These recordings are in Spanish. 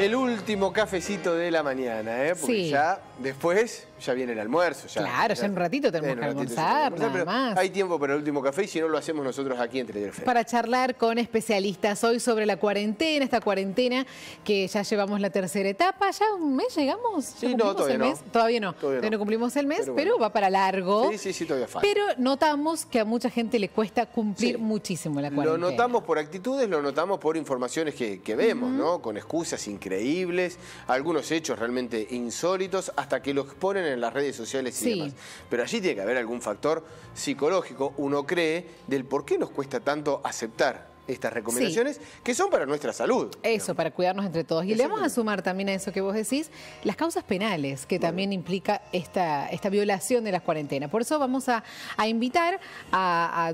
El último cafecito de la mañana, porque Sí. ya después ya viene el almuerzo. Claro, ya en un ratito tenemos que almorzar, nada pero más. hay tiempo para el último café y si no lo hacemos nosotros aquí en Telefe. Para charlar con especialistas hoy sobre la cuarentena, esta cuarentena que ya llevamos la tercera etapa. ¿Ya un mes llegamos? ¿Ya Sí, no, cumplimos todavía el no. mes? Todavía no. Todavía no cumplimos el mes, pero va para largo. Sí, todavía falta. Pero notamos que a mucha gente le cuesta cumplir muchísimo la cuarentena. Lo notamos por actitudes, lo notamos por informaciones que vemos, ¿no? Con excusas increíbles, algunos hechos realmente insólitos, hasta que los exponen en las redes sociales y demás. Pero allí tiene que haber algún factor psicológico, uno cree, del por qué nos cuesta tanto aceptar estas recomendaciones que son para nuestra salud. Eso, para cuidarnos entre todos. Y le vamos a sumar también a eso que vos decís, las causas penales que también implica esta violación de las cuarentenas. Por eso vamos a invitar a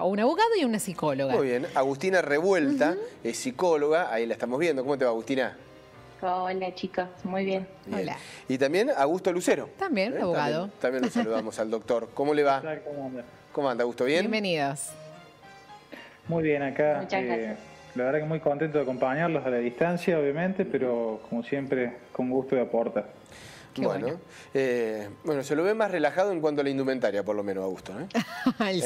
un abogado y a una psicóloga. Muy bien, Agustina Revuelta es psicóloga, ahí la estamos viendo. ¿Cómo te va, Agustina? Hola chicos, muy bien. Hola. Y también Augusto Lucero. También, abogado. También lo saludamos al doctor. ¿Cómo le va? ¿Cómo anda? ¿Cómo anda, Augusto? ¿Bien? Bienvenidos. Muy bien, acá. Muchas gracias. La verdad que muy contento de acompañarlos a la distancia, obviamente, pero como siempre, con gusto de aportar. Bueno, se lo ve más relajado en cuanto a la indumentaria, por lo menos, Augusto.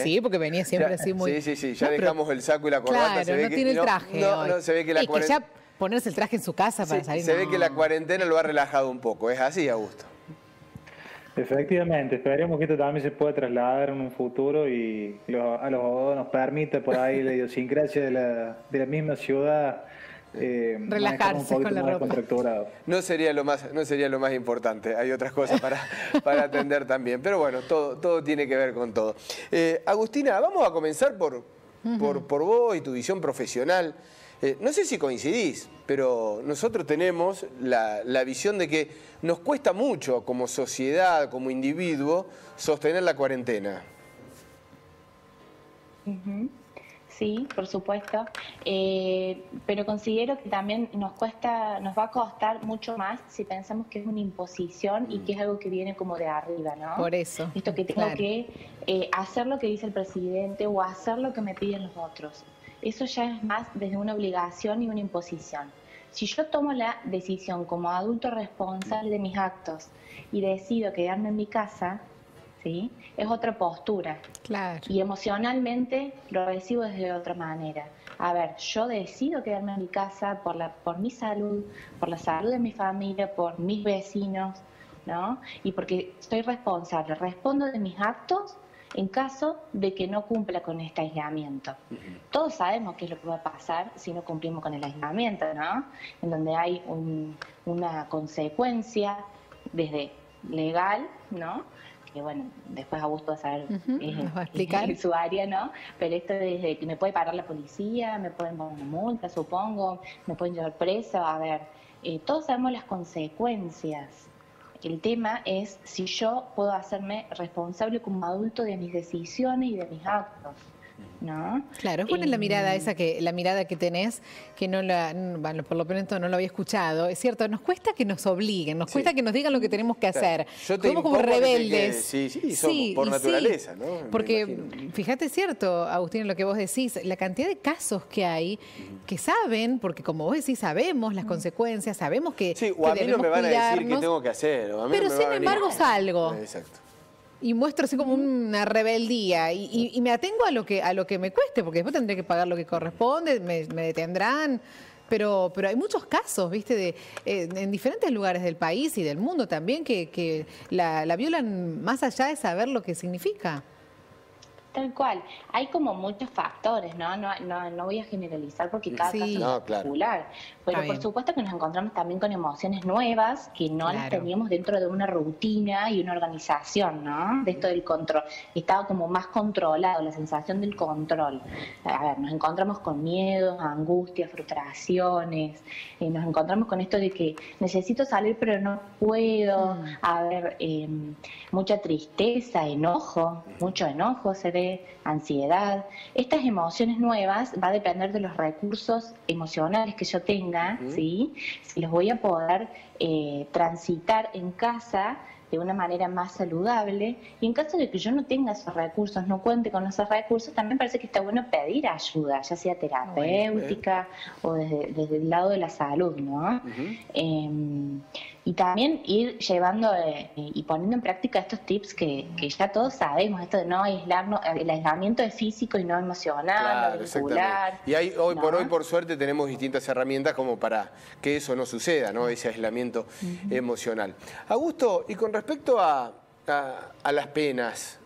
Sí, porque venía siempre así muy... Sí, ya dejamos el saco y la corbata. Claro, se ve no tiene el traje hoy. No, se ve que la cuarentena... ya ponerse el traje en su casa para salir... Se ve que la cuarentena lo ha relajado un poco, ¿es así, Augusto? Efectivamente, esperemos que esto también se pueda trasladar en un futuro y a los abogados nos permita por ahí la idiosincrasia de la misma ciudad relajarse con la ropa. No sería lo más importante, hay otras cosas para atender también, pero bueno, todo tiene que ver con todo. Agustina, vamos a comenzar por vos y tu visión profesional. No sé si coincidís, pero nosotros tenemos la visión de que nos cuesta mucho como sociedad, como individuo, sostener la cuarentena. Sí, por supuesto, pero considero que también nos va a costar mucho más si pensamos que es una imposición y que es algo que viene como de arriba, ¿no? Por eso. Esto que tengo que hacer lo que dice el presidente o hacer lo que me piden los otros. Eso ya es más desde una obligación y una imposición. Si yo tomo la decisión como adulto responsable de mis actos y decido quedarme en mi casa, ¿sí?, es otra postura. Claro. Y emocionalmente lo recibo desde otra manera. A ver, yo decido quedarme en mi casa por mi salud, por la salud de mi familia, por mis vecinos, ¿no? Y porque soy responsable, respondo de mis actos en caso de que no cumpla con este aislamiento. Todos sabemos qué es lo que va a pasar si no cumplimos con el aislamiento, ¿no? En donde hay una consecuencia desde legal, ¿no? Que bueno, después Augusto va a saber, nos va a explicar su área, ¿no? Pero esto desde que me puede parar la policía, me pueden poner una multa, supongo, me pueden llevar preso, a ver, todos sabemos las consecuencias. El tema es si yo puedo hacerme responsable como adulto de mis decisiones y de mis actos, ¿no? Claro, es buena la mirada que tenés, que bueno, por lo pronto no lo había escuchado. Es cierto, nos cuesta que nos obliguen, nos cuesta que nos digan lo que tenemos que hacer. Somos como rebeldes. Somos por naturaleza, ¿no? Porque, fíjate, es cierto, Agustín, lo que vos decís, la cantidad de casos que hay que saben, porque como vos decís, sabemos las consecuencias, sabemos que o a mí no me van a decir qué tengo que hacer. Pero sin embargo salgo. Exacto. Y muestro así como una rebeldía y me atengo a lo que me cueste, porque después tendré que pagar lo que corresponde, me detendrán, pero hay muchos casos, ¿viste? En diferentes lugares del país y del mundo también que la violan más allá de saber lo que significa. Tal cual. Hay como muchos factores, ¿no? No voy a generalizar porque cada caso es particular. Pero por supuesto que nos encontramos también con emociones nuevas que no las teníamos dentro de una rutina y una organización, ¿no? De esto del control. Estaba como más controlado, la sensación del control. A ver, nos encontramos con miedos, angustias, frustraciones. Nos encontramos con esto de que necesito salir pero no puedo. A ver, mucha tristeza, enojo, mucho enojo se ve, ansiedad. Estas emociones nuevas va a depender de los recursos emocionales que yo tenga, ¿sí? Si los voy a poder transitar en casa de una manera más saludable. Y en caso de que yo no tenga esos recursos, no cuente con esos recursos, también parece que está bueno pedir ayuda, ya sea terapéutica o desde el lado de la salud, ¿no? Y también ir llevando y poniendo en práctica estos tips que ya todos sabemos, esto de no aislarnos, el aislamiento es físico y no emocional, no vincular. Y hay, hoy por hoy, por suerte, tenemos distintas herramientas como para que eso no suceda, ¿no? Ese aislamiento emocional. Augusto, y con respecto a las penas,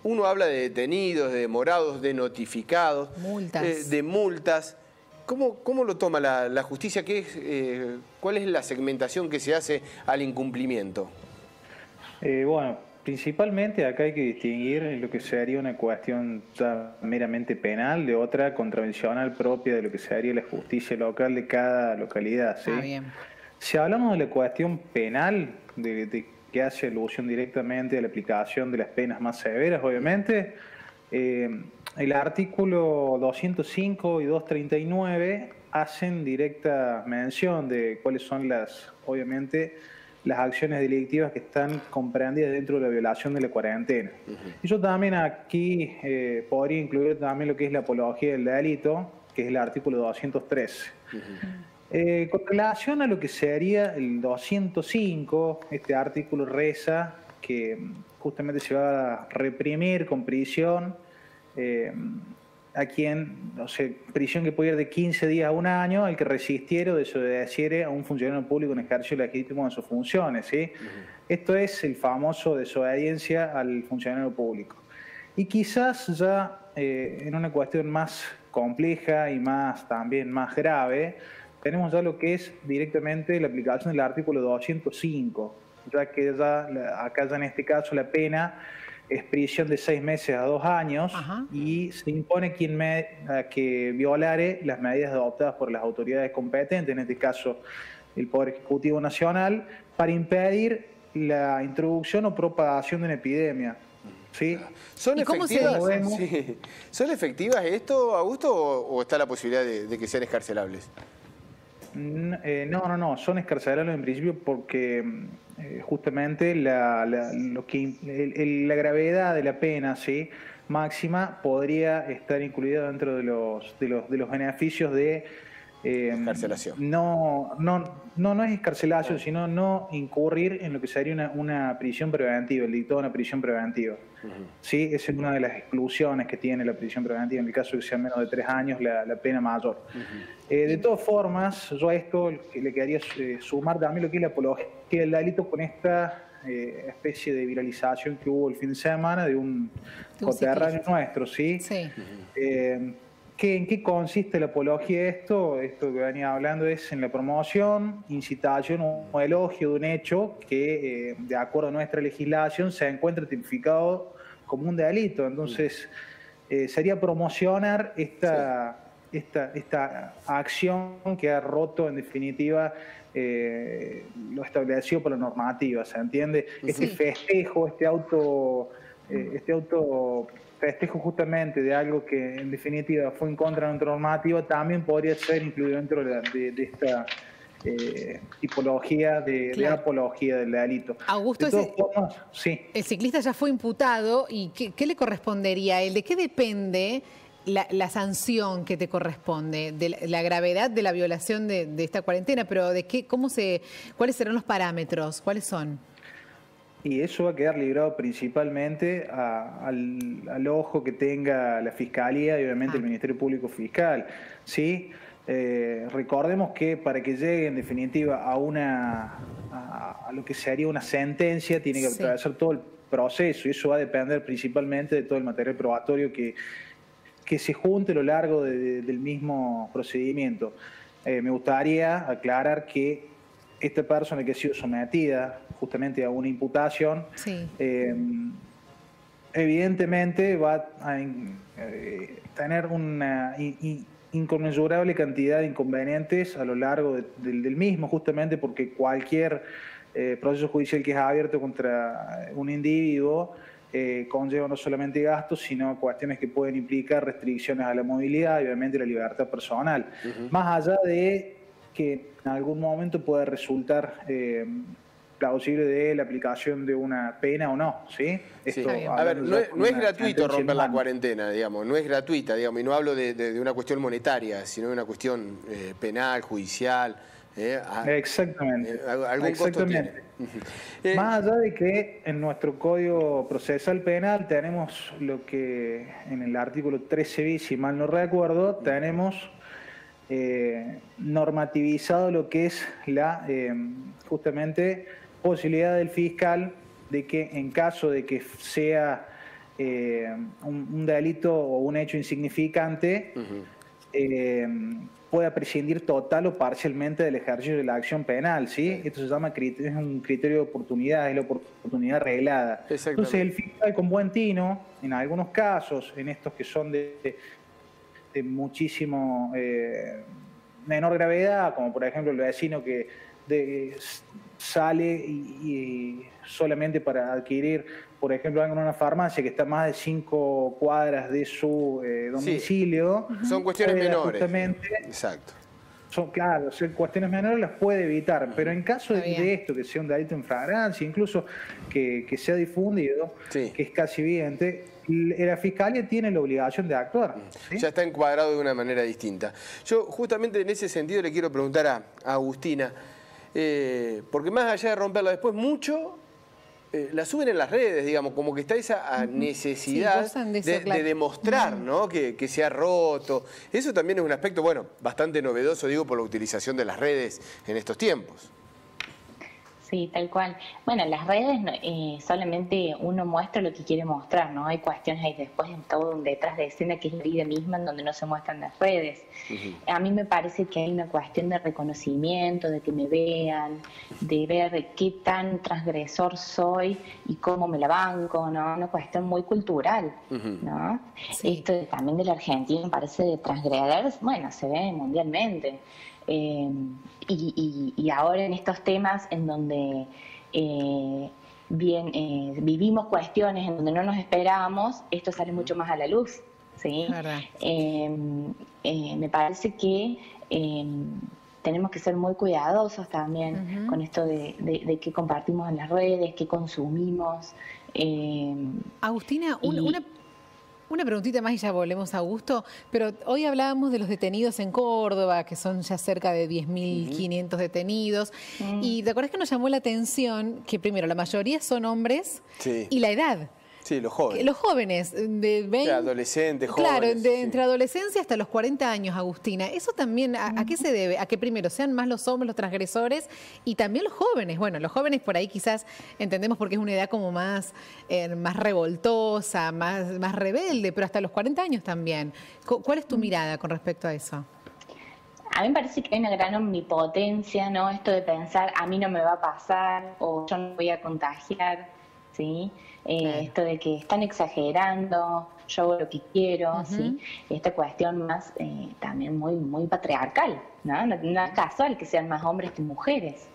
uno habla de detenidos, de demorados, de notificados, de multas. ¿Cómo lo toma la justicia? ¿Cuál es la segmentación que se hace al incumplimiento? Bueno, principalmente acá hay que distinguir lo que sería una cuestión meramente penal de otra contravencional propia de lo que sería la justicia local de cada localidad, ¿sí? Bien. Si hablamos de la cuestión penal, de que hace alusión directamente a la aplicación de las penas más severas, obviamente, el artículo 205 y 239 hacen directa mención de cuáles son obviamente, las acciones delictivas que están comprendidas dentro de la violación de la cuarentena. Y yo también aquí podría incluir también lo que es la apología del delito, que es el artículo 213. Con relación a lo que sería el 205, este artículo reza que justamente se va a reprimir con prisión a quien, prisión que puede ir de 15 días a un año, al que resistiera o desobedeciere a un funcionario público en ejercicio legítimo de sus funciones, ¿sí? Esto es el famoso desobediencia al funcionario público. Y quizás ya en una cuestión más compleja y también más grave, tenemos ya lo que es directamente la aplicación del artículo 205, ya que acá ya en este caso la pena es prisión de 6 meses a 2 años. Y se impone que violare las medidas adoptadas por las autoridades competentes, en este caso el Poder Ejecutivo Nacional, para impedir la introducción o propagación de una epidemia. ¿Sí? ¿Son efectivas esto, Augusto, o está la posibilidad de que sean escarcelables? No, son escarcelables en principio porque justamente la gravedad de la pena, ¿sí?, máxima podría estar incluida dentro de los beneficios de escarcelación. No es escarcelación, sino no incurrir en lo que sería una prisión preventiva, el dictado de una prisión preventiva. ¿Sí? Esa es una de las exclusiones que tiene la prisión preventiva, en el caso de que sea menos de 3 años la pena mayor. De todas formas, yo a esto le quedaría sumar también lo que es la apología del delito con esta especie de viralización que hubo el fin de semana de un coterráneo nuestro, ¿sí? ¿En qué consiste la apología de esto? Esto que venía hablando es en la promoción, incitación o elogio de un hecho que, de acuerdo a nuestra legislación, se encuentra tipificado como un delito. Entonces, sería promocionar esta acción que ha roto, en definitiva, lo establecido por la normativa, ¿se entiende? Este festejo, este auto festejo justamente de algo que en definitiva fue en contra de nuestra normativa, también podría ser incluido dentro de esta tipología de apología del delito. Augusto, el ciclista ya fue imputado y ¿qué le correspondería a él? ¿De qué depende la sanción que te corresponde? De la gravedad de la violación de esta cuarentena, pero ¿cuáles serán los parámetros? ¿Cuáles son? Y eso va a quedar librado principalmente al ojo que tenga la Fiscalía y obviamente el Ministerio Público Fiscal, ¿sí? Recordemos que para que llegue en definitiva a lo que sería una sentencia tiene que atravesar todo el proceso, y eso va a depender principalmente de todo el material probatorio que se junte a lo largo del mismo procedimiento. Me gustaría aclarar que esta persona que ha sido sometida justamente a una imputación, evidentemente va a tener una inconmensurable cantidad de inconvenientes a lo largo del mismo, justamente porque cualquier proceso judicial que es abierto contra un individuo conlleva no solamente gastos, sino cuestiones que pueden implicar restricciones a la movilidad y obviamente la libertad personal. Más allá de que en algún momento pueda resultar plausible de la aplicación de una pena o no, ¿sí? Esto, a ver, no es gratuito romper la cuarentena, digamos, no es gratuita, digamos, y no hablo de una cuestión monetaria, sino de una cuestión penal, judicial. Exactamente. ¿Algún costo tiene? Más allá de que en nuestro Código Procesal Penal tenemos lo que en el artículo 13 bis, si mal no recuerdo, tenemos normativizado lo que es la justamente posibilidad del fiscal de que en caso de que sea un delito o un hecho insignificante, pueda prescindir total o parcialmente del ejercicio de la acción penal, ¿sí? Esto se llama es un criterio de oportunidad, es la oportunidad arreglada. Entonces el fiscal con buen tino, en algunos casos, en estos que son de muchísimo menor gravedad, como por ejemplo el vecino que sale y solamente para adquirir, por ejemplo, algo en una farmacia que está a más de 5 cuadras de su domicilio. Sí. Son cuestiones menores. Exacto. Claro, cuestiones menores las puede evitar, pero en caso de esto, que sea un delito en flagrancia, incluso que sea difundido, que es casi evidente, la Fiscalía tiene la obligación de actuar. ¿Sí? Ya está encuadrado de una manera distinta. Yo justamente en ese sentido le quiero preguntar a Agustina, porque más allá de romperla después, mucho la suben en las redes, digamos, como que está esa necesidad de demostrar, ¿no? que se ha roto. Eso también es un aspecto, bueno, bastante novedoso, digo, por la utilización de las redes en estos tiempos. Sí, tal cual. Bueno, las redes solamente uno muestra lo que quiere mostrar, ¿no? Hay cuestiones ahí después en todo un detrás de escena que es la vida misma en donde no se muestran las redes. A mí me parece que hay una cuestión de reconocimiento, de que me vean, de ver qué tan transgresor soy y cómo me la banco, ¿no? Una cuestión muy cultural, ¿no? Sí. Esto también de la Argentina me parece de transgredir, bueno, se ve mundialmente. Y ahora en estos temas en donde vivimos cuestiones en donde no nos esperábamos, esto sale mucho más a la luz, ¿sí? Me parece que tenemos que ser muy cuidadosos también con esto de qué compartimos en las redes, qué consumimos. Agustina, una preguntita más y ya volvemos a Augusto, pero hoy hablábamos de los detenidos en Córdoba, que son ya cerca de 10.500 detenidos, y ¿te acuerdas que nos llamó la atención que primero la mayoría son hombres y la edad? Sí, los jóvenes. Los jóvenes, de 20... adolescentes, jóvenes. Claro, entre adolescencia hasta los 40 años, Agustina. ¿Eso también a qué se debe? A que primero sean más los hombres los transgresores y también los jóvenes. Bueno, los jóvenes por ahí quizás entendemos porque es una edad como más revoltosa, más rebelde, pero hasta los 40 años también. ¿Cuál es tu mirada con respecto a eso? A mí me parece que hay una gran omnipotencia, ¿no? Esto de pensar, a mí no me va a pasar o yo no voy a contagiar, ¿sí? Esto de que están exagerando, yo hago lo que quiero, ¿sí? Esta cuestión más también muy patriarcal, ¿no? No es casual que sean más hombres que mujeres.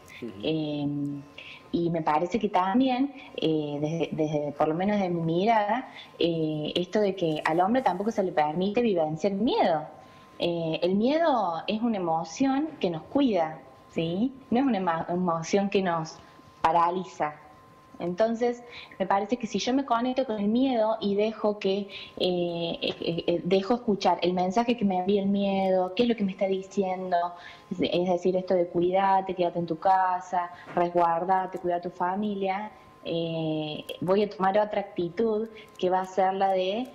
Y me parece que también, desde por lo menos de mi mirada, esto de que al hombre tampoco se le permite vivenciar el miedo. El miedo es una emoción que nos cuida, ¿sí? No es una emoción que nos paraliza. Entonces, me parece que si yo me conecto con el miedo y dejo escuchar el mensaje que me envía el miedo, qué es lo que me está diciendo, es decir, esto de cuidarte, quédate en tu casa, resguardate, cuida a tu familia, voy a tomar otra actitud que va a ser la de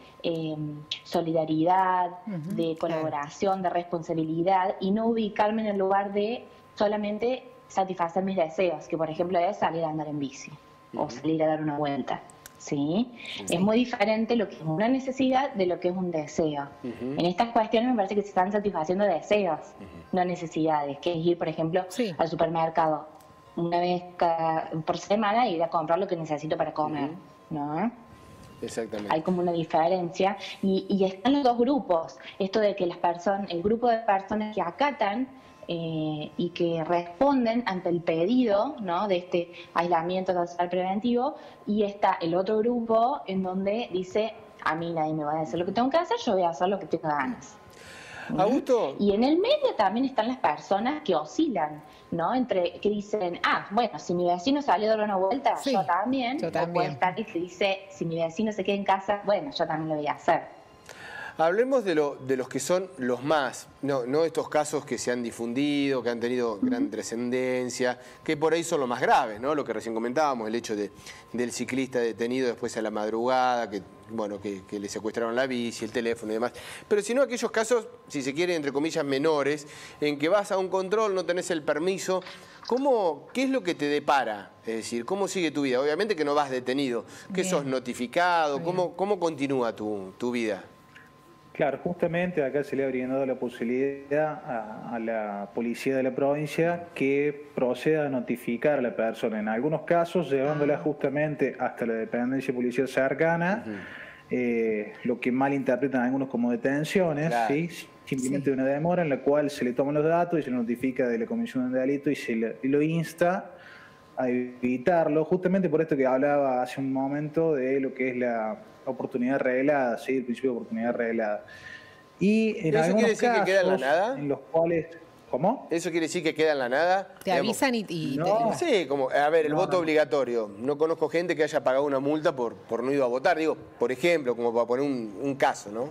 solidaridad, de colaboración, de responsabilidad y no ubicarme en el lugar de solamente satisfacer mis deseos, que por ejemplo es salir a andar en bici. O salir a dar una vuelta, ¿sí? Es muy diferente lo que es una necesidad de lo que es un deseo. En estas cuestiones me parece que se están satisfaciendo deseos, no necesidades, que es ir, por ejemplo, al supermercado una vez por semana y ir a comprar lo que necesito para comer, ¿no? Exactamente. Hay como una diferencia y están los dos grupos, esto de que el grupo de personas que acatan y que responden ante el pedido, ¿no? De este aislamiento social preventivo, y está el otro grupo en donde dice, a mí nadie me va a decir lo que tengo que hacer, yo voy a hacer lo que tenga ganas. Augusto. Y en el medio también están las personas que oscilan, ¿no? Entre que dicen, bueno, si mi vecino salió a dar una vuelta, sí, yo también. Yo también. O puede estar que se dice, si mi vecino se queda en casa, bueno, yo también lo voy a hacer. Hablemos de los que son los más, no estos casos que se han difundido, que han tenido gran trascendencia, que por ahí son los más graves, ¿no? Lo que recién comentábamos, el hecho del ciclista detenido después a la madrugada, que le secuestraron la bici, el teléfono y demás. Pero si no, aquellos casos, si se quiere, entre comillas, menores, en que vas a un control, no tenés el permiso. ¿Qué es lo que te depara? Es decir, ¿cómo sigue tu vida? Obviamente que no vas detenido. ¿Qué sos notificado? ¿Cómo continúa tu vida? Claro, justamente acá se le ha brindado la posibilidad a la policía de la provincia que proceda a notificar a la persona. En algunos casos, llevándola justamente hasta la dependencia policial cercana, lo que malinterpretan algunos como detenciones, claro. ¿Sí? Simplemente una demora en la cual se le toman los datos y se le notifica de la comisión de delito y lo insta a evitarlo, justamente por esto que hablaba hace un momento de lo que es la oportunidad reglada, ¿sí? El principio de oportunidad reglada. Y en ¿Eso quiere decir que queda en la nada? En los cuales... ¿Cómo? ¿Eso quiere decir que queda en la nada? Te avisan y no. Sí, como, a ver, el voto obligatorio. No conozco gente que haya pagado una multa por no ir a votar. Digo, por ejemplo, como para poner un caso, ¿no?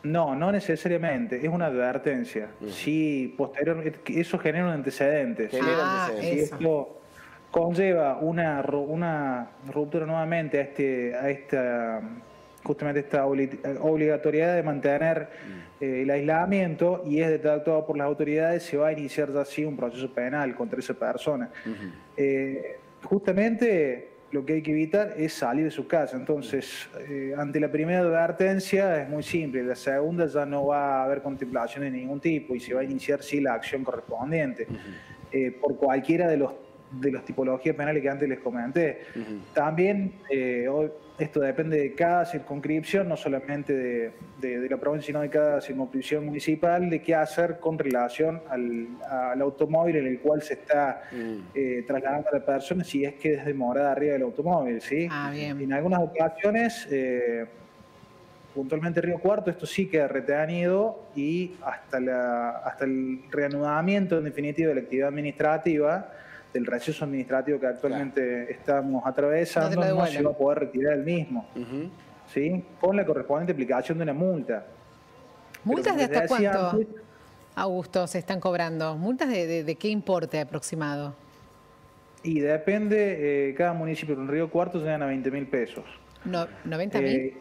No necesariamente, es una advertencia. Sí, posteriormente, eso genera un antecedente. Genera antecedentes. Si esto conlleva una ruptura nuevamente a esta obligatoriedad de mantener el aislamiento y es detectado por las autoridades, se va a iniciar así un proceso penal contra esa persona. Justamente lo que hay que evitar es salir de su casa. Entonces, ante la primera advertencia es muy simple, la segunda ya no va a haber contemplación de ningún tipo y se va a iniciar sí la acción correspondiente por cualquiera de las tipologías penales que antes les comenté. También esto depende de cada circunscripción, no solamente de la provincia, sino de cada circunscripción municipal, de qué hacer con relación al automóvil en el cual se está trasladando a la persona, si es que es demorada arriba del automóvil, ¿sí? Bien. En algunas ocasiones, puntualmente Río Cuarto, esto sí queda retenido y hasta el reanudamiento, en definitiva, de la actividad administrativa, del receso administrativo que actualmente estamos atravesando, no se va a poder retirar el mismo, ¿sí? Con la correspondiente aplicación de una multa. ¿Multas de hasta cuánto, Augusto, se están cobrando? ¿Multas de qué importe aproximado? Y depende, cada municipio. En Río Cuarto llegan a 20.000 pesos. ¿90.000?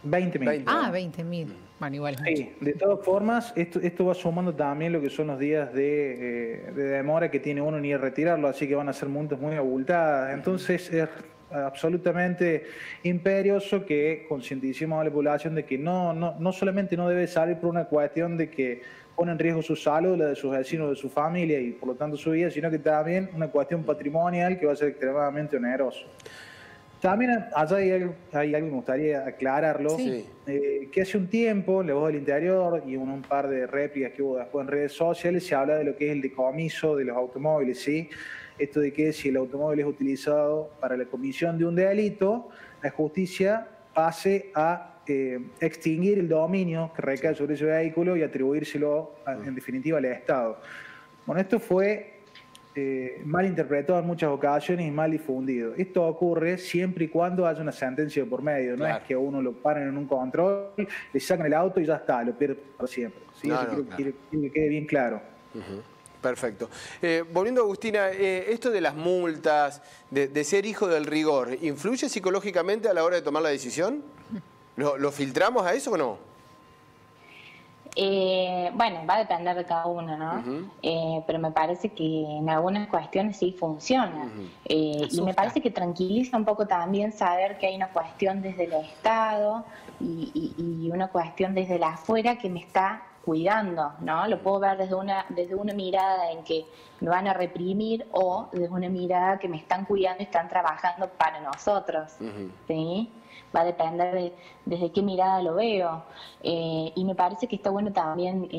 20.000. 20.000. Bueno, igual. Sí, de todas formas, esto va sumando también lo que son los días de demora que tiene uno en ir a retirarlo, así que van a ser multas muy abultadas. Entonces es absolutamente imperioso que concienticemos a la población de que no solamente no debe salir por una cuestión de que pone en riesgo su salud, la de sus vecinos, de su familia y por lo tanto su vida, sino que también una cuestión patrimonial que va a ser extremadamente oneroso. También allá hay algo que me gustaría aclararlo, que hace un tiempo, en La Voz del Interior y un par de réplicas que hubo después en redes sociales, se habla de lo que es el decomiso de los automóviles, ¿sí? Esto de que si el automóvil es utilizado para la comisión de un delito, la justicia pase a extinguir el dominio que recae sobre ese vehículo y atribuírselo, en definitiva, al Estado. Bueno, esto fue mal interpretado en muchas ocasiones y mal difundido. Esto ocurre siempre y cuando haya una sentencia por medio. No es que uno lo paren en un control, le sacan el auto y ya está, lo pierde por siempre. ¿Sí? Quiero que quede bien claro. Perfecto. Volviendo a Agustina, esto de las multas, de ser hijo del rigor, ¿influye psicológicamente a la hora de tomar la decisión? ¿Lo filtramos a eso o no? Bueno, va a depender de cada uno, ¿no? Pero me parece que en algunas cuestiones sí funciona. Y me parece que tranquiliza un poco también saber que hay una cuestión desde el Estado y una cuestión desde la afuera que me está cuidando, ¿no? Lo puedo ver desde una mirada en que me van a reprimir o desde una mirada que me están cuidando y están trabajando para nosotros, ¿sí? Va a depender desde qué mirada lo veo. Y me parece que está bueno también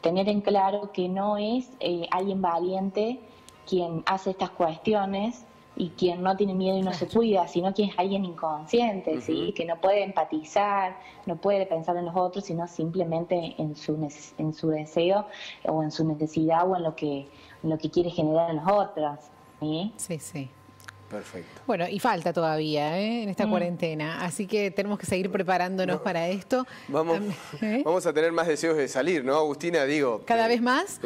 tener en claro que no es alguien valiente quien hace estas cuestiones y quien no tiene miedo y no se cuida, sino quien es alguien inconsciente, ¿sí? Que no puede empatizar, no puede pensar en los otros, sino simplemente en su deseo o en su necesidad o en lo que quiere generar en los otros. ¿Sí? Sí, sí. Perfecto. Bueno, y falta todavía en esta cuarentena, así que tenemos que seguir preparándonos para esto. Vamos a tener más deseos de salir, ¿no, Agustina? ¿Cada vez más?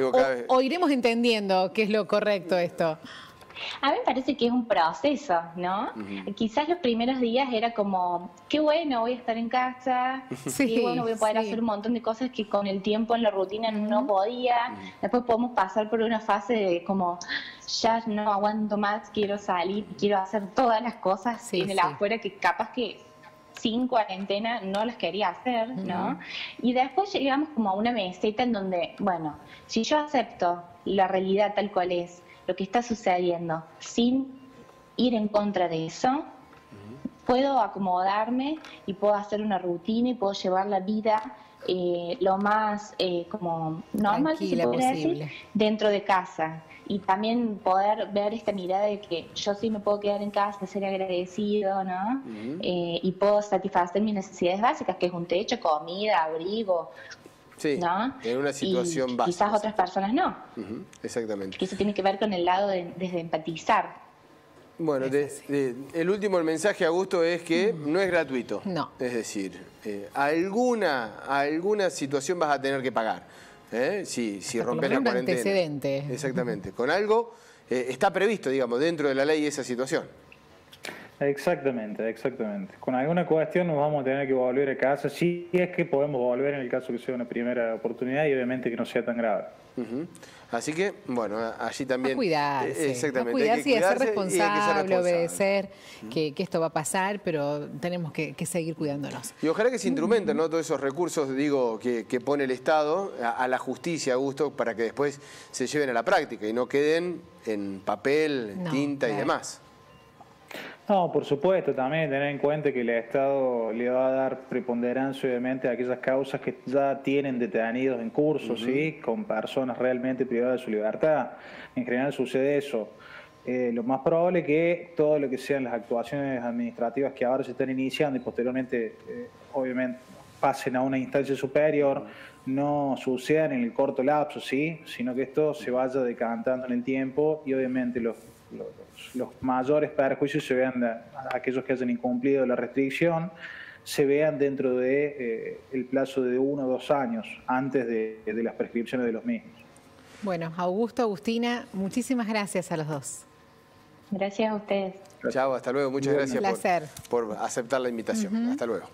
¿O iremos entendiendo qué es lo correcto esto? A mí me parece que es un proceso, ¿no? Quizás los primeros días era como, qué bueno, voy a estar en casa, qué bueno, voy a poder hacer un montón de cosas que con el tiempo en la rutina no podía. Después podemos pasar por una fase de como, ya no aguanto más, quiero salir, quiero hacer todas las cosas en el afuera que capaz que sin cuarentena no las quería hacer, ¿no? Y después llegamos como a una meseta en donde, bueno, si yo acepto la realidad tal cual es, lo que está sucediendo, sin ir en contra de eso, puedo acomodarme y puedo hacer una rutina y puedo llevar la vida lo más como normal, si se puede decir, dentro de casa. Y también poder ver esta mirada de que yo sí me puedo quedar en casa, ser agradecido, ¿no? Y puedo satisfacer mis necesidades básicas, que es un techo, comida, abrigo. Sí, ¿no? En una situación básica. Quizás otras personas no. Exactamente. Que eso tiene que ver con el lado de empatizar. Bueno, el último mensaje, Augusto, es que no es gratuito. No. Es decir, alguna situación vas a tener que pagar. Si rompes la cuarentena. Antecedente. Exactamente. Con algo está previsto, digamos, dentro de la ley esa situación. Exactamente. Con alguna cuestión nos vamos a tener que volver a casa, si es que podemos volver en el caso que sea una primera oportunidad y obviamente que no sea tan grave. Así que, bueno, allí también... A cuidarse, exactamente, a cuidarse y a ser responsable, obedecer, que esto va a pasar, pero tenemos que seguir cuidándonos. Y ojalá que se instrumenten, ¿no?, todos esos recursos, que pone el Estado a la justicia, Augusto, para que después se lleven a la práctica y no queden en papel, tinta y demás. No, por supuesto, también tener en cuenta que el Estado le va a dar preponderancia obviamente a aquellas causas que ya tienen detenidos en curso, ¿sí? Con personas realmente privadas de su libertad. En general sucede eso. Lo más probable es que todo lo que sean las actuaciones administrativas que ahora se están iniciando y posteriormente, obviamente, pasen a una instancia superior, no sucedan en el corto lapso, ¿sí? Sino que esto se vaya decantando en el tiempo y obviamente los mayores perjuicios se vean aquellos que hayan incumplido la restricción, se vean dentro de el plazo de 1 o 2 años antes de las prescripciones de los mismos. Bueno, Augusto, Agustina, muchísimas gracias a los dos. Gracias a ustedes. Chao, hasta luego. Muchas gracias placer. por aceptar la invitación. Hasta luego.